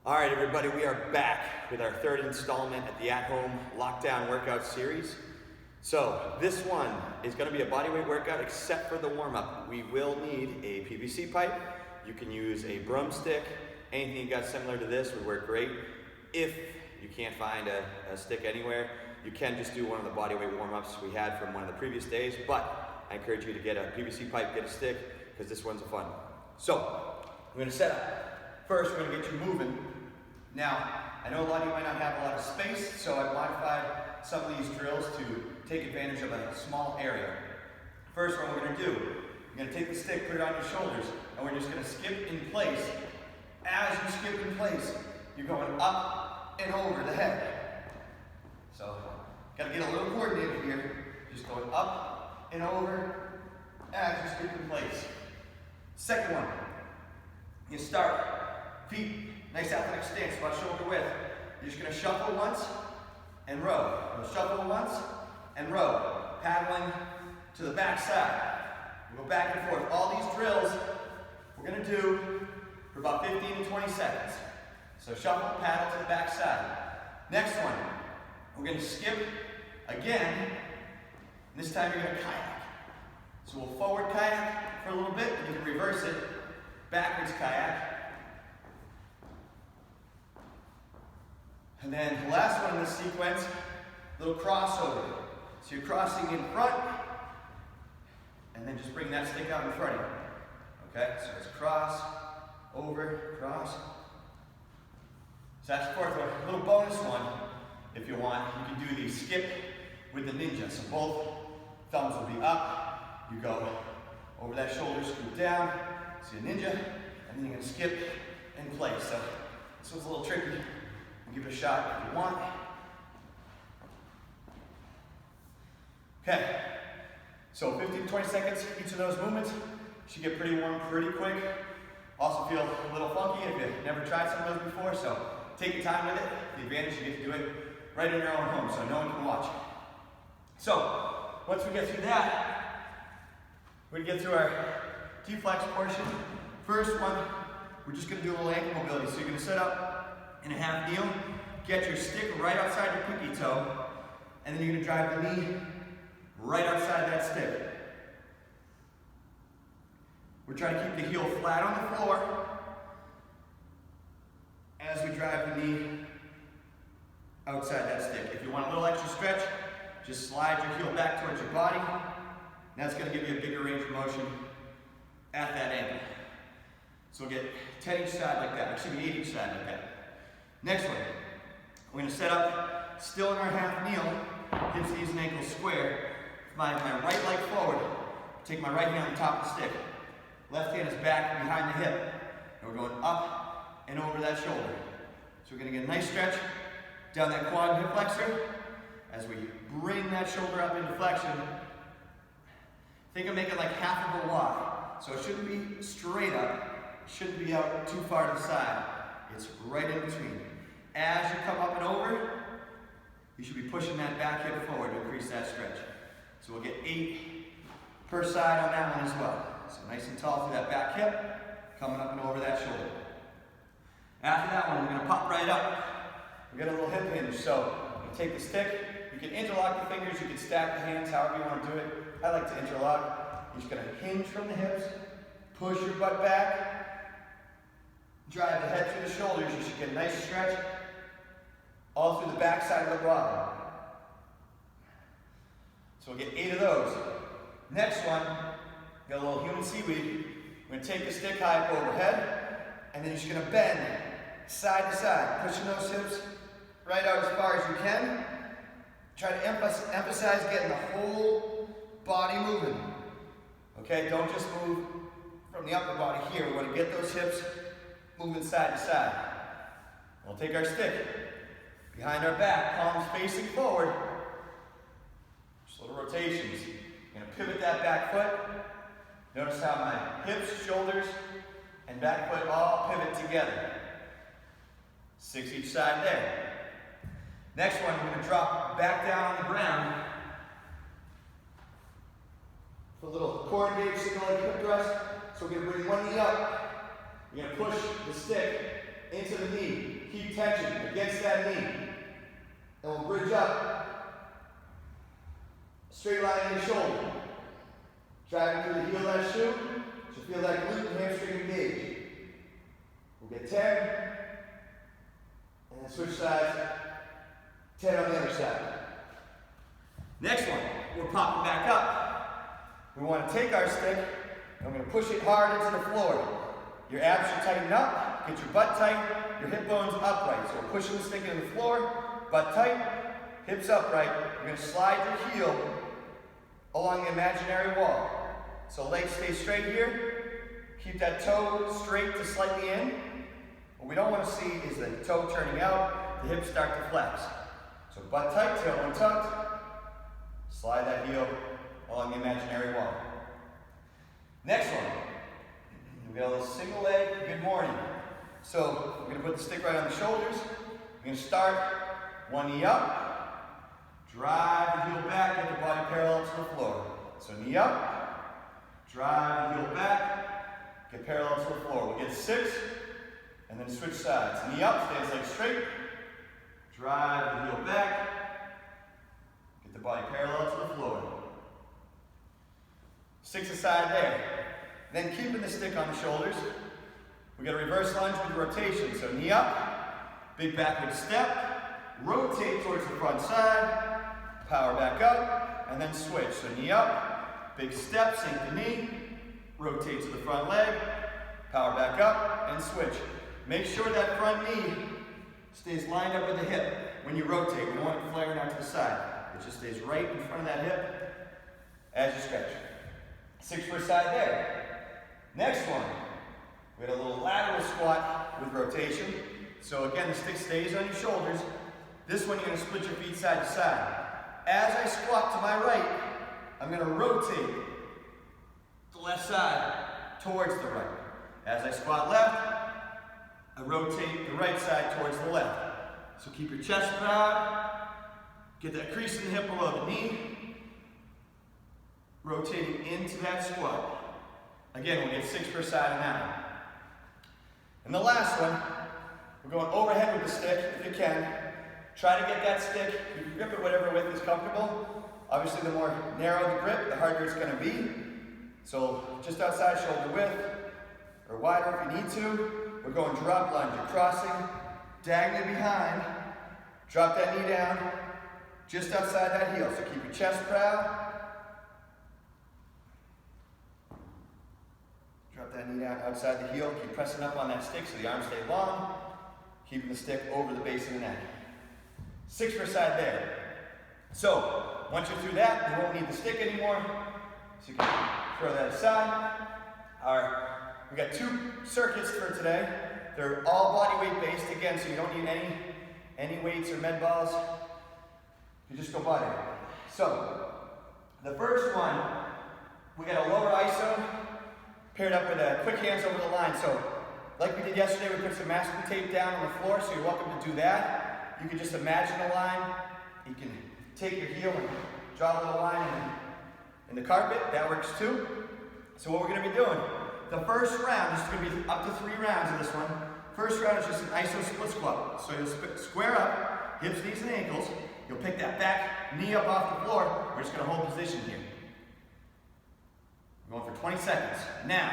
All right, everybody, we are back with our third installment at the at-home lockdown workout series. So this one is going to be a bodyweight workout except for the warm-up. We will need a PVC pipe. You can use a broomstick. Anything you got similar to this would work great. If you can't find a stick anywhere, you can just do one of the bodyweight warm-ups we had from one of the previous days, but I encourage you to get a PVC pipe, get a stick, because this one's a fun one. So, we're going to set up. First, we're going to get you moving. Now, I know a lot of you might not have a lot of space, so I've modified some of these drills to take advantage of a small area. First, what we're going to do, you're going to take the stick, put it on your shoulders, and we're just going to skip in place. As you skip in place, you're going up and over the head. So, got to get a little coordinated here. Just going up and over as you skip in place. Second one, you start, feet, nice athletic stance, about shoulder width. You're just going to shuffle once and row. You'll shuffle once and row, paddling to the back side. We'll go back and forth. All these drills we're going to do for about 15 to 20 seconds. So shuffle, paddle to the back side. Next one, we're going to skip again. This time you're going to kayak. So we'll forward kayak for a little bit, and you can reverse it, backwards kayak. And then the last one in this sequence, little crossover. So you're crossing in front, and then just bring that stick out in front of you. Okay, so it's cross, over, cross. So that's the fourth one. A little bonus one, if you want, you can do the skip with the ninja. So both thumbs will be up, you go over that shoulder, scoop down, see a ninja, and then you're going to skip in place. So this one's a little tricky. Give it a shot if you want. Okay, so 15 to 20 seconds, each of those movements should get pretty warm pretty quick. Also feel a little funky if you've never tried some of those before, so take your time with it. The advantage, you get to do it right in your own home, so no one can watch. So, once we get through that, we're going to get through our T-flex portion. First one, we're just going to do a little ankle mobility. So you're going to sit up in a half kneel, get your stick right outside your pinky toe, and then you're going to drive the knee right outside that stick. We're trying to keep the heel flat on the floor as we drive the knee outside that stick. If you want a little extra stretch, just slide your heel back towards your body. That's going to give you a bigger range of motion at that angle. So we'll get 10 each side like that, excuse me, 8 each side like that. Next one, we're going to set up still in our half kneel, hips, knees, and ankles square. My right leg forward, take my right hand on the top of the stick. Left hand is back behind the hip. And we're going up and over that shoulder. So we're going to get a nice stretch down that quad and hip flexor. As we bring that shoulder up into flexion, think of making like half of a Y. So it shouldn't be straight up, it shouldn't be out too far to the side. It's right in between. As you come up and over, you should be pushing that back hip forward to increase that stretch. So we'll get 8 per side on that one as well. So nice and tall through that back hip, coming up and over that shoulder. After that one, we're going to pop right up. We got a little hip hinge. So you take the stick, you can interlock the fingers, you can stack the hands, however you want to do it. I like to interlock. You're just going to hinge from the hips, push your butt back, drive the head through the shoulders. You should get a nice stretch all through the back side of the body. So we'll get 8 of those. Next one, got a little human seaweed. We're going to take the stick high up overhead, and then you're just going to bend side to side, pushing those hips right out as far as you can. Try to emphasize getting the whole body moving. Okay, don't just move from the upper body here. We want to get those hips moving side to side. We'll take our stick behind our back, palms facing forward. Just little rotations. I'm going to pivot that back foot. Notice how my hips, shoulders, and back foot all pivot together. 6 each side there. Next one, we're going to drop back down on the ground. For a little core engage, single leg hip thrust. So we're going to bring one knee up. You're going to push the stick into the knee. Keep tension against that knee. And we'll bridge up. Straight line in the shoulder. Driving through the heel of that shoe. Should feel that glute and hamstring engage. We'll get 10. And then switch sides. 10 on the other side. Next one, we're popping back up. We want to take our stick and we're going to push it hard into the floor. Your abs should tighten up, get your butt tight, your hip bones upright. So we're pushing the stick into the floor, butt tight, hips upright. We're going to slide your heel along the imaginary wall. So legs stay straight here. Keep that toe straight to slightly in. What we don't want to see is the toe turning out, the hips start to flex. So butt tight, tail untucked. Slide that heel along the imaginary wall. Next one. We got a little single leg, good morning. So we're going to put the stick right on the shoulders. We're going to start one knee up. Drive the heel back, get the body parallel to the floor. So knee up. Drive the heel back, get parallel to the floor. We'll get 6, and then switch sides. Knee up, stand legs straight. Drive the heel back. Get the body parallel to the floor. 6 aside there. Then keeping the stick on the shoulders, we got a reverse lunge with rotation. So knee up, big backward step, rotate towards the front side, power back up, and then switch. So knee up, big step, sink the knee, rotate to the front leg, power back up, and switch. Make sure that front knee stays lined up with the hip when you rotate. We don't want it flaring out to the side. It just stays right in front of that hip as you stretch. 6 per side there. Next one, we had a little lateral squat with rotation. So again, the stick stays on your shoulders. This one, you're going to split your feet side to side. As I squat to my right, I'm going to rotate the left side towards the right. As I squat left, I rotate the right side towards the left. So keep your chest proud. Get that crease in the hip below the knee. Rotating into that squat. Again, we'll get 6 per side on that one. And the last one, we're going overhead with the stick, if you can. Try to get that stick, you can grip it whatever width is comfortable. Obviously, the more narrow the grip, the harder it's going to be. So just outside shoulder width, or wider if you need to. We're going drop lunge. You're crossing, diagonally behind. Drop that knee down, just outside that heel. So keep your chest proud. Drop that knee down outside the heel. Keep pressing up on that stick so the arms stay long. Keeping the stick over the base of the neck. 6 per side there. So, once you're through that, you won't need the stick anymore. So you can throw that aside. We got 2 circuits for today. They're all body weight based again, so you don't need any weights or med balls. You just go body weight. So, the first one, we got a lower iso paired up with a quick hands over the line. So, like we did yesterday, we put some masking tape down on the floor, so you're welcome to do that. You can just imagine a line. You can take your heel and draw a little line in the carpet. That works too. So what we're going to be doing, the first round, this is going to be up to 3 rounds of this one. First round is just an iso split squat. So you'll square up, hips, knees, and ankles. You'll pick that back knee up off the floor. We're just going to hold position here. We're going for 20 seconds. Now,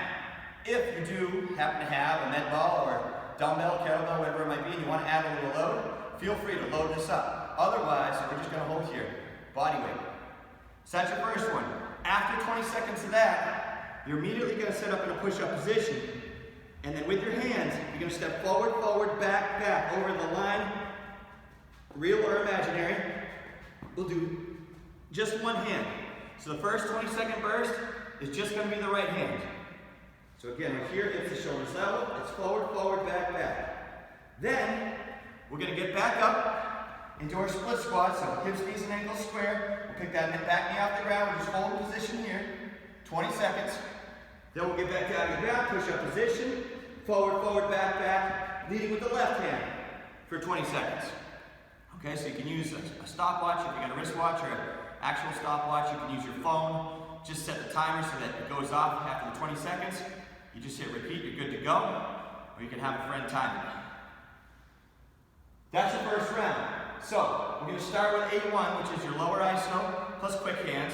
if you do happen to have a med ball or dumbbell, kettlebell, whatever it might be, and you want to add a little load, feel free to load this up. Otherwise, we're just going to hold here, body weight. So that's your first one. After 20 seconds of that, you're immediately going to set up in a push-up position. And then with your hands, you're going to step forward, forward, back, back, over the line, real or imaginary. We'll do just one hand. So the first 20-second burst is just going to be the right hand. So again, right here, hips to shoulders level. It's forward, forward, back, back. Then, we're going to get back up into our split squat. So hips, knees, and ankles square. We'll pick that back knee off the ground. We'll just hold position here. 20 seconds. Then we'll get back down to the ground, push up position. Forward, forward, back, back. Leading with the left hand for 20 seconds. Okay, so you can use a stopwatch if you got a wristwatch or an actual stopwatch. You can use your phone. Just set the timer so that it goes off after the 20 seconds. You just hit repeat, you're good to go. Or you can have a friend time it. That's your first round. So we're going to start with A1, which is your lower iso plus quick hands.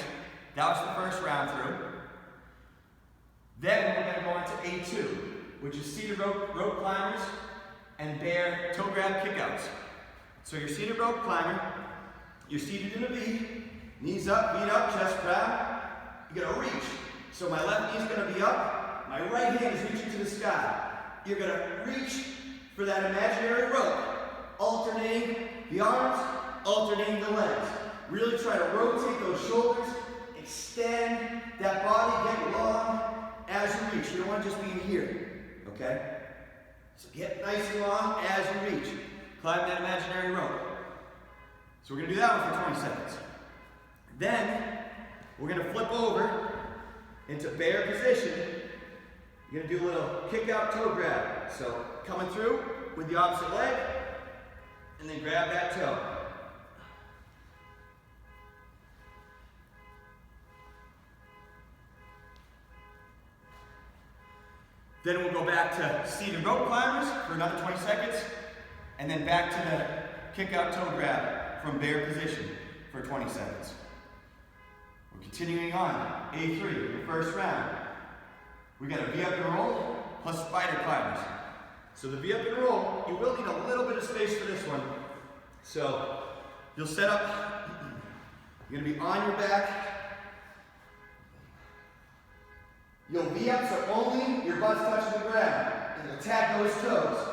That was the first round through. Then we're going to go into A2, which is seated rope climbers and bear toe grab kickouts. So your seated rope climber, you're seated in a V, knees up, feet up, chest proud. You're going to reach. So my left knee is going to be up, my right hand is reaching to the sky. You're going to reach for that imaginary rope, alternating the arms, alternating the legs. Really try to rotate those shoulders, extend that body, get long as you reach. You don't want to just be in here, okay? So get nice and long as you reach. Climb that imaginary rope. So we're going to do that one for 20 seconds. Then, we're going to flip over into bear position. You're going to do a little kick out toe grab. So coming through with the opposite leg, and then grab that toe. Then we'll go back to seated rope climbers for another 20 seconds, and then back to the kick out toe grab from bear position for 20 seconds. We're continuing on. A3, the first round. We got a V up and roll plus spider climbers. So the V up and roll, you will need a little bit of space for this one. So you'll set up, you're gonna be on your back. You'll V up so only your butt's touching the ground. And you'll tag those toes.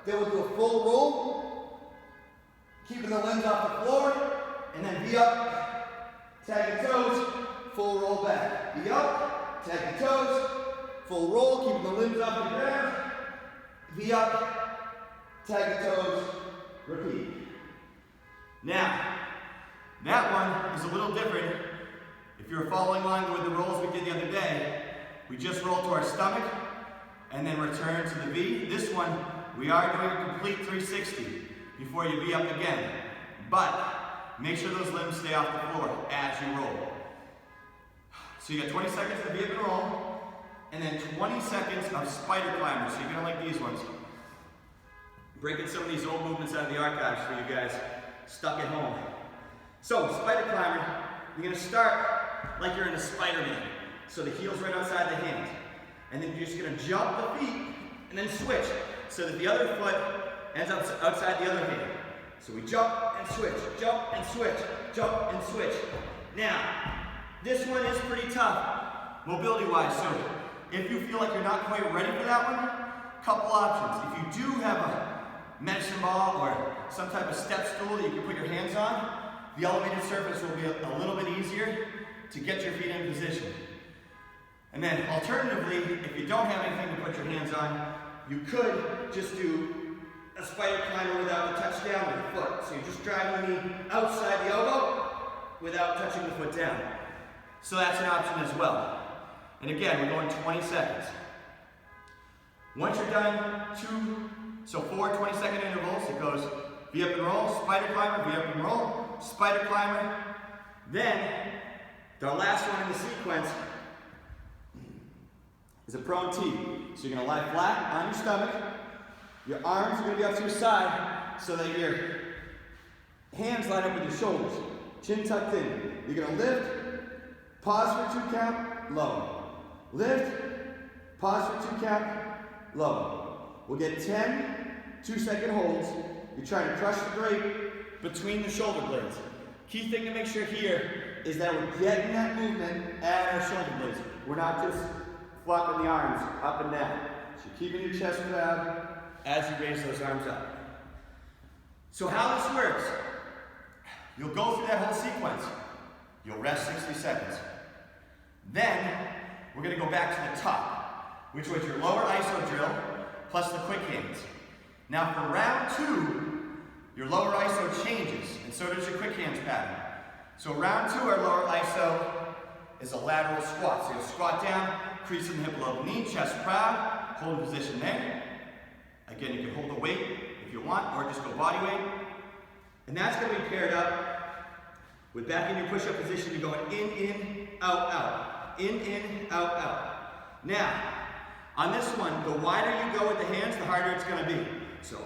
Then we'll do a full roll, keeping the limbs off the floor, and then V up, tag the toes, full roll back. V up, tag the toes, full roll, keeping the limbs off the ground. V up, tag the toes, repeat. Now, that one is a little different. If you're following along with the rolls we did the other day, we just roll to our stomach and then return to the V. This one, we are doing a complete 360 before you V up again. But make sure those limbs stay off the floor as you roll. So you got 20 seconds to V up and roll, and then 20 seconds of spider climbers. So you're gonna like these ones. Breaking some of these old movements out of the archives for you guys stuck at home. So spider climber, you're gonna start like you're in a Spider-Man. So the heel's right outside the hand. And then you're just gonna jump the feet and then switch so that the other foot ends up outside the other hand. So we jump and switch, jump and switch, jump and switch. Now, this one is pretty tough, mobility-wise. So if you feel like you're not quite ready for that one, couple options. If you do have a medicine ball or some type of step stool that you can put your hands on, the elevated surface will be a little bit easier to get your feet in position. And then alternatively, if you don't have anything to put your hands on, you could just do a spider climber without the touch down with the foot. So you're just driving the knee outside the elbow without touching the foot down. So that's an option as well. And again, we're going 20 seconds. Once you're done, 4 20-second intervals. It goes V up and roll, spider climber, V up and roll, spider climber. Then, the last one in the sequence is a prone T. So you're going to lie flat on your stomach. Your arms are going to be up to your side so that your hands line up with your shoulders. Chin tucked in. You're going to lift, pause for 2 count, low. Lift, pause for 2 count, low. We'll get 10 2-second holds. You're trying to crush the grate between the shoulder blades. Key thing to make sure here is that we're getting that movement at our shoulder blades. We're not just flopping the arms up and down. So you're keeping your chest proud as you raise those arms up. So how this works, you'll go through that whole sequence. You'll rest 60 seconds. Then, we're going to go back to the top, which was your lower iso drill plus the quick hands. Now for round 2, your lower iso changes, and so does your quick hands pattern. So round 2, our lower iso is a lateral squat. So you'll squat down, crease in the hip below the knee, chest proud, hold in position there. Again, you can hold the weight if you want, or just go body weight. And that's going to be paired up with back in your push-up position. You're going in, out, out. In, out, out. Now, on this one, the wider you go with the hands, the harder it's going to be. So,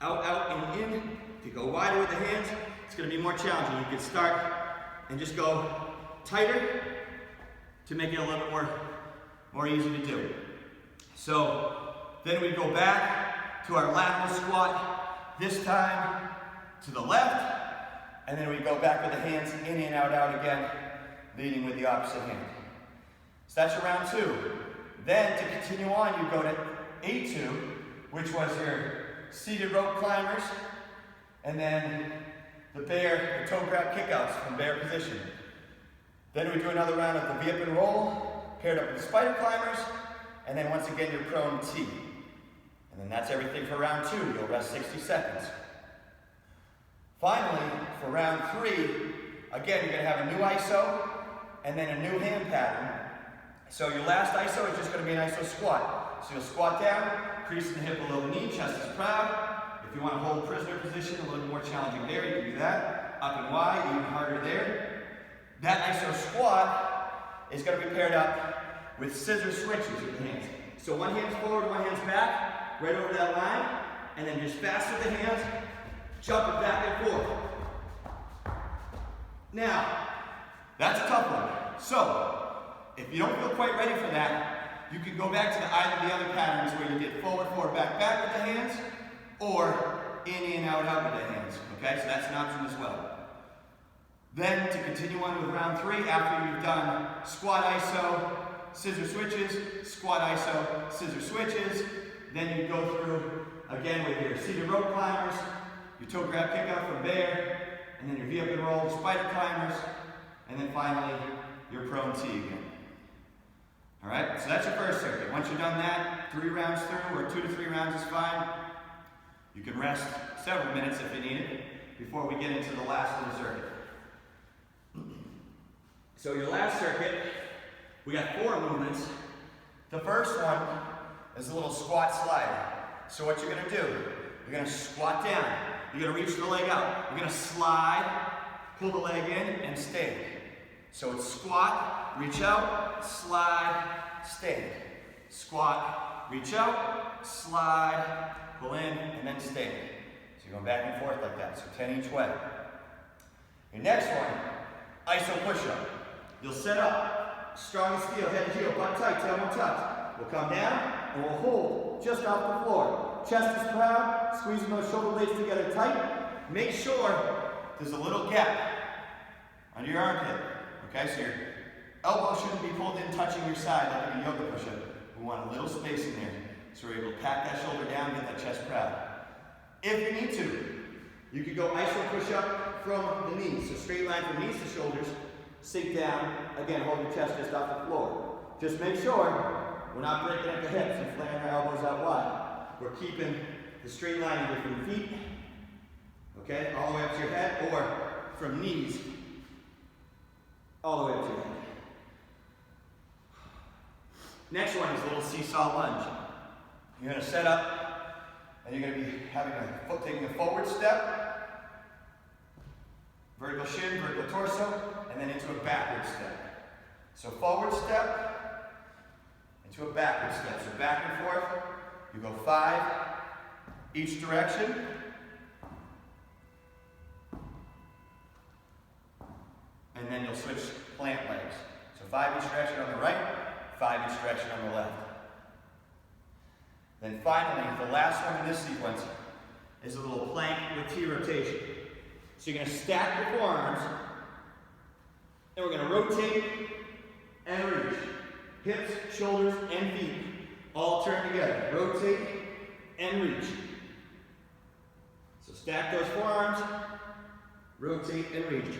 Out, out, in. If you go wider with the hands, it's going to be more challenging. You can start and just go tighter to make it a little bit more easy to do. So then we go back to our lateral squat, this time to the left, and then we go back with the hands in and out, out again, leading with the opposite hand. So that's your round 2. Then to continue on, you go to A2, which was your seated rope climbers, and then the toe grab kickouts from bear position. Then we do another round of the V-up and roll, paired up with the spider climbers, and then once again your prone T. And then that's everything for round 2. You'll rest 60 seconds. Finally, for round 3, again, you're going to have a new ISO and then a new hand pattern. So your last ISO is just going to be an ISO squat. So you'll squat down, creasing the hip below the knee, chest is proud. If you want to hold prisoner position, a little more challenging there, you can do that. Up and wide, even harder there. That ISO squat is going to be paired up with scissor switches with the hands. So one hand's forward, one hand's back, right over that line, and then just fast with the hands, jump it back and forth. Now, that's a tough one. So, if you don't feel quite ready for that, you can go back to either of the other patterns where you get forward, forward, back, back with the hands, or in, out, out with the hands. Okay, so that's an option as well. Then, to continue on with round 3, after you've done squat ISO, scissor switches, squat ISO, scissor switches, then you go through, again with your seated rope climbers, your toe grab kickout from bear, and then your V-up and roll, spider climbers, and then finally, your prone T again. All right, so that's your first circuit. Once you've done that, 3 rounds through, or 2 to 3 rounds is fine. You can rest several minutes if you need it, before we get into the last of the circuit. So your last circuit, we got 4 movements. The first one is a little squat slide. So what you're gonna do, you're gonna squat down. You're gonna reach the leg out. You're gonna slide, pull the leg in, and stand. So it's squat, reach out, slide, stand. Squat, reach out, slide, pull in, and then stand. So you're going back and forth like that, so 10 each way. Your next one, ISO push-up. You'll set up, strong as steel, head to heel, butt tight, tailbone tucked. We'll come down, and we'll hold just off the floor. Chest is proud, squeezing those shoulder blades together tight. Make sure there's a little gap under your armpit. Okay, so your elbow shouldn't be pulled in, touching your side like in a yoga push-up. We want a little space in there, so we're able to pack that shoulder down, get that chest proud. If you need to, you could go ISO push-up from the knees. So straight line from knees to shoulders, sink down, again, hold your chest just off the floor. Just make sure we're not breaking at the hips and flaring our elbows out wide. We're keeping the straight line either from feet, okay, all the way up to your head, or from knees, all the way up to your head. Next one is a little seesaw lunge. You're going to set up, and you're going to be taking a forward step, vertical shin, vertical torso, and then into a backward step. So forward step, into a backward step. So back and forth, you go 5 each direction. And then you'll switch plant legs. So 5 each direction on the right, 5 each direction on the left. Then finally, the last one in this sequence is a little plank with T rotation. So you're going to stack your forearms, and we're going to rotate and reach. Hips, shoulders, and feet all turn together. Rotate and reach. So stack those forearms, rotate and reach.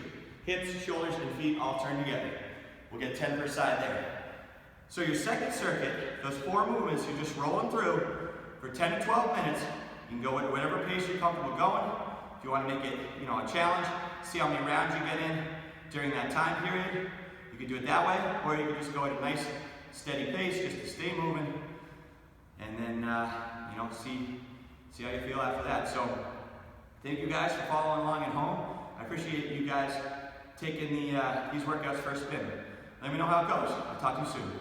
Hips, shoulders, and feet all turn together. We'll get 10 per side there. So your second circuit, those 4 movements, you're just rolling through for 10 to 12 minutes. You can go at whatever pace you're comfortable going. If you want to make it, a challenge, see how many rounds you get in during that time period. You can do it that way, or you can just go at a nice, steady pace just to stay moving, and then, see how you feel after that. So, thank you guys for following along at home. I appreciate you guys taking these workouts for a spin. Let me know how it goes. I'll talk to you soon.